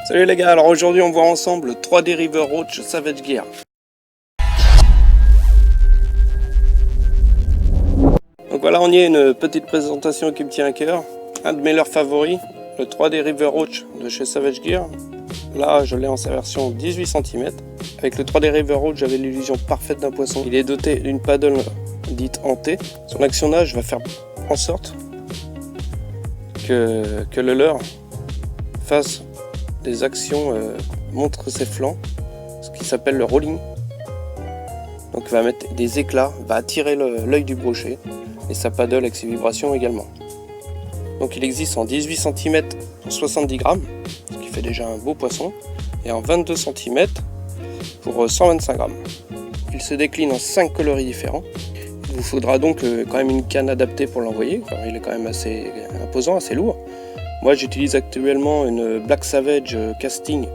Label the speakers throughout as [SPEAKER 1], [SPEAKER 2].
[SPEAKER 1] Salut les gars, alors aujourd'hui on voit ensemble le 3D River Roach Savage Gear. Donc voilà, on y a une petite présentation qui me tient à cœur. Un de mes leurres favoris, le 3D River Roach de chez Savage Gear. Là je l'ai en sa version 18 cm. Avec le 3D River Roach j'avais l'illusion parfaite d'un poisson. Il est doté d'une paddle dite hantée. Son actionnage va faire en sorte que le leurre fasse des actions, montre ses flancs, ce qui s'appelle le rolling. Donc il va mettre des éclats, va attirer l'œil du brochet et sa paddle avec ses vibrations également. Donc il existe en 18 cm pour 70 grammes, ce qui fait déjà un beau poisson, et en 22 cm pour 125 grammes. Il se décline en 5 coloris différents. Il vous faudra donc quand même une canne adaptée pour l'envoyer, car il est quand même assez imposant, assez lourd. Moi j'utilise actuellement une Black Savage casting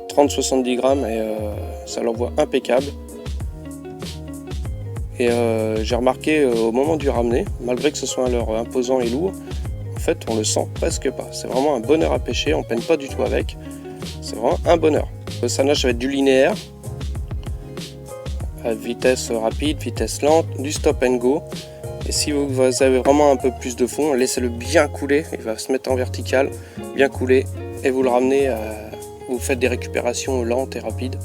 [SPEAKER 1] 30-70 grammes et ça l'envoie impeccable. Et j'ai remarqué au moment du ramener, malgré que ce soit un leurre imposant et lourd, en fait on le sent presque pas. C'est vraiment un bonheur à pêcher, on peine pas du tout avec. C'est vraiment un bonheur. Le sannage ça va être du linéaire, à vitesse rapide, vitesse lente, du stop and go. Et si vous avez vraiment un peu plus de fond, laissez-le bien couler, il va se mettre en vertical, bien couler, et vous le ramenez, vous faites des récupérations lentes et rapides.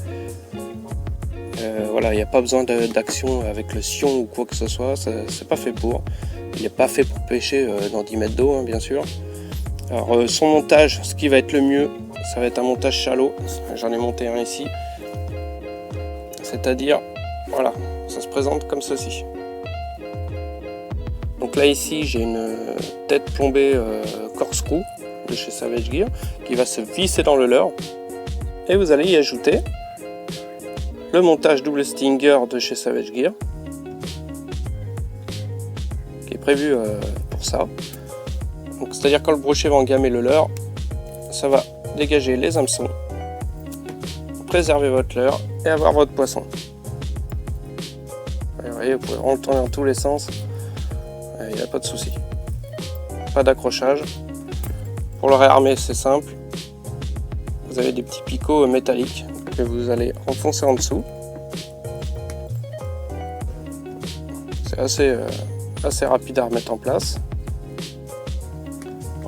[SPEAKER 1] Voilà, il n'y a pas besoin d'action avec le sion ou quoi que ce soit, c'est pas fait pour. Il n'est pas fait pour pêcher dans 10 mètres d'eau, hein, bien sûr. Alors son montage, ce qui va être le mieux, ça va être un montage shallow. J'en ai monté un ici. C'est-à-dire, voilà, ça se présente comme ceci. Donc là ici j'ai une tête plombée corkscrew de chez Savage Gear qui va se visser dans le leurre et vous allez y ajouter le montage double stinger de chez Savage Gear qui est prévu pour ça. Donc c'est à dire quand le brochet va engamer le leurre, ça va dégager les hameçons, préserver votre leurre et avoir votre poisson. Et vous voyez, vous pouvez vraiment le tourner dans tous les sens. Il n'y a pas de souci, pas d'accrochage. Pour le réarmer c'est simple, vous avez des petits picots métalliques que vous allez enfoncer en dessous. C'est assez rapide à remettre en place.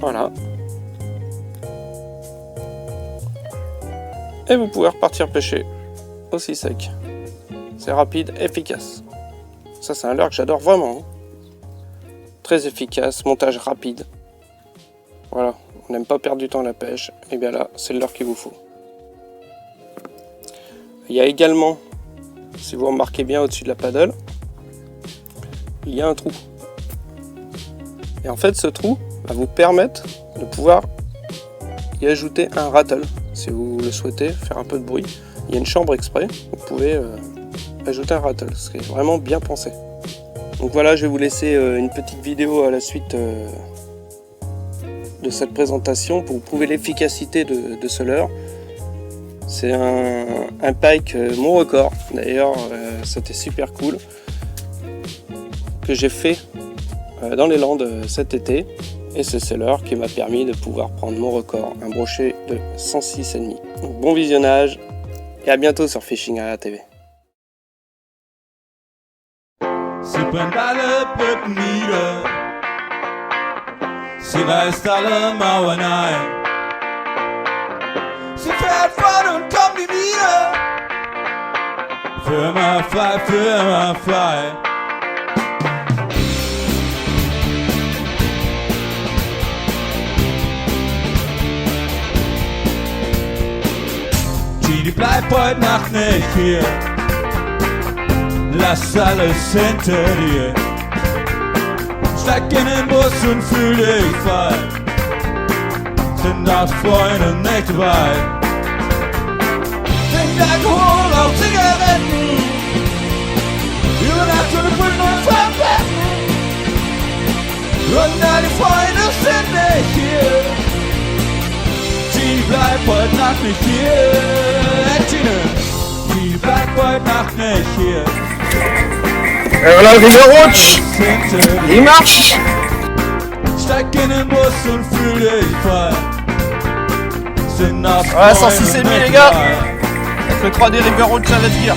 [SPEAKER 1] Voilà. Et vous pouvez repartir pêcher aussi sec. C'est rapide, efficace. Ça c'est un leurre que j'adore vraiment. Très efficace, montage rapide. Voilà, on n'aime pas perdre du temps à la pêche, et bien là, c'est le leurre qu'il vous faut. Il y a également, si vous remarquez bien au-dessus de la paddle, il y a un trou. Et en fait, ce trou va vous permettre de pouvoir y ajouter un rattle. Si vous le souhaitez, faire un peu de bruit. Il y a une chambre exprès, vous pouvez ajouter un rattle, ce qui est vraiment bien pensé. Donc voilà, je vais vous laisser une petite vidéo à la suite de cette présentation pour vous prouver l'efficacité de ce leurre. C'est un pike mon record, d'ailleurs c'était super cool, que j'ai fait dans les Landes cet été. Et c'est ce leurre qui m'a permis de pouvoir prendre mon record, un brochet de 106,5. Donc bon visionnage et à bientôt sur Fishing à la TV.
[SPEAKER 2] Sippin' by the Bermuda, sie reist allemal hinein. Sie fährt fort und kommt nie wieder. Für immer fly. Genie, bleib heute Nacht nicht hier. Lass alles hinter dir. Steig in den Bus und fühl dich frei. Sind auch Freunde nicht dabei. Trink Alkohol, rauch Zigaretten. Über Nacht und Brücken und Verbetten. Und deine Freunde sind nicht hier. Genie, bleib heute Nacht nicht hier. Genie, bleib heute Nacht nicht hier.
[SPEAKER 1] Et voilà le River Roach, il marche.
[SPEAKER 2] Steig in den Bus und fühl dich frei. Sind
[SPEAKER 1] Voilà, 106 et demi les gars. Avec le 3D River Road Challenge Gear.